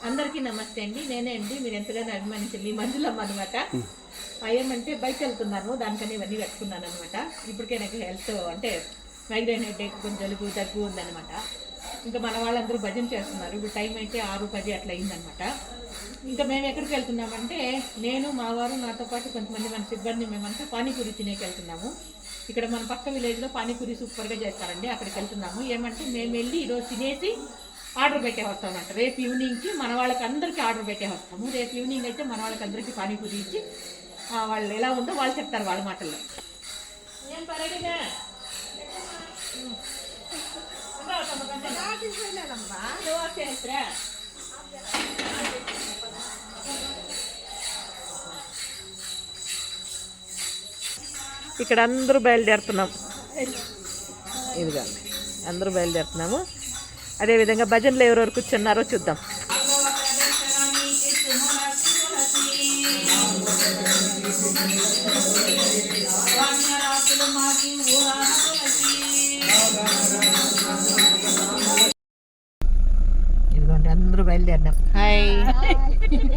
అందరికీ నమస్తే అండి. నేనే అండి మీరు ఎంతగానో అభిమానించే మీ మంజులమ్మ అనమాట. ఏమంటే బయటకు వెళ్తున్నాను, దానికని ఇవన్నీ కట్టుకున్నాను అనమాట. ఇప్పటికే నాకు హెల్త్ అంటే మైగ్రేన్ హెడేక్, కొంచెం జలుబు దగ్గు ఉందనమాట. ఇంకా మన వాళ్ళందరూ భజన చేస్తున్నారు. ఇప్పుడు టైం అయితే 6:10 అట్లా అయిందనమాట. ఇంకా మేము ఎక్కడికి వెళ్తున్నామంటే నేను మా వారు నాతో పాటు కొంతమంది మన సిబ్బంది మేమంతా పానీపూరి తినేకి వెళ్తున్నాము. ఇక్కడ మన పక్క విలేజ్లో పానీపూరి సూపర్గా చేస్తారండి, అక్కడికి వెళ్తున్నాము. ఏమంటే మేము వెళ్ళి ఈరోజు తినేసి ఆర్డర్ పెట్టే వస్తామంట. రేపు ఈవినింగ్కి మన వాళ్ళకి అందరికీ ఆర్డర్ పెట్టే వస్తాము. రేపు ఈవినింగ్ అయితే మన వాళ్ళకి అందరికీ పానీపూరి ఇచ్చి వాళ్ళు ఎలా ఉందో వాళ్ళు చెప్తారు వాళ్ళ మాటల్లో. ఏం పర్వాలేదా ఇక్కడ అందరూ బయలుదేరుతున్నాం. ఇదిగా అందరూ బయలుదేరుతున్నాము. అదేవిధంగా భజనలు ఎవరెవరు కూర్చున్నారో చూద్దాం. ఇదిగోండి అందరూ బయలుదేరినాం. హాయ్.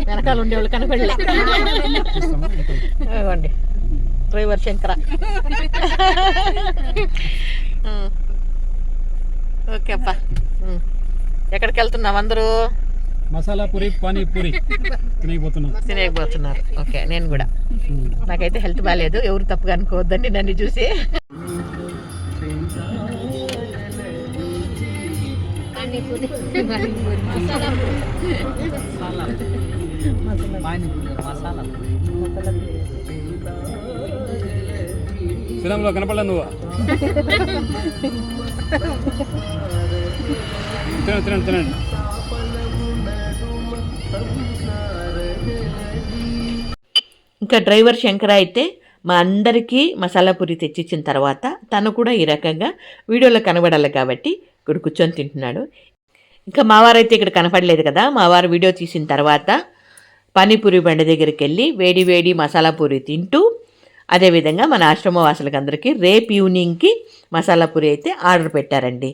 వెనకాల ఉండేవాళ్ళు కనపడలే. ఇదిగోండి డ్రైవర్ శంకర. ఓకే అప్పా. ఎక్కడికి వెళ్తున్నాం అందరూ? మసాలా పూరి పానీపూరి తినేయబోతున్నారు. ఓకే నేను కూడా. నాకైతే హెల్త్ బాగాలేదు, ఎవరు తప్పుగా అనుకోవద్దండి నన్ను చూసి. శ్రీరాములో కనపడలే నువ్వు. తినండి తినండి తినండి. ఇంకా డ్రైవర్ శంకర అయితే మా అందరికీ మసాలా పూరి తెచ్చిచ్చిన తర్వాత తను కూడా ఈ రకంగా వీడియోలో కనబడాలి కాబట్టి ఇక్కడ కూర్చొని తింటున్నాడు. ఇంకా మావారైతే ఇక్కడ కనపడలేదు కదా. మావారు వీడియో తీసిన తర్వాత పానీపూరి బండి దగ్గరికి వెళ్ళి వేడి వేడి మసాలా పూరి తింటూ, అదేవిధంగా మన ఆశ్రమవాసులకు అందరికీ రేపు ఈవినింగ్కి మసాలా పూరి అయితే ఆర్డర్ పెట్టారండి.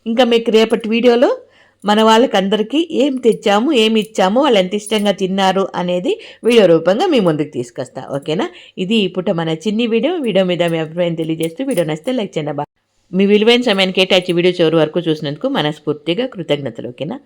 ఇంకా మీకు రేపటి వీడియోలో మన వాళ్ళకందరికీ ఏం తెచ్చాము, ఏమి ఇచ్చాము, వాళ్ళు ఎంత ఇష్టంగా తిన్నారు అనేది వీడియో రూపంగా మీ ముందుకు తీసుకొస్తా. ఓకేనా? ఇది ఇప్పుడు మన చిన్ని వీడియో మీద మీ అభిప్రాయం తెలియజేస్తూ వీడియో నచ్చితే లైక్ చేయండి. మీ విలువైన సమయాన్ని కేటాయించి వీడియో చివరి వరకు చూసినందుకు మనస్ఫూర్తిగా కృతజ్ఞతలు. ఓకేనా?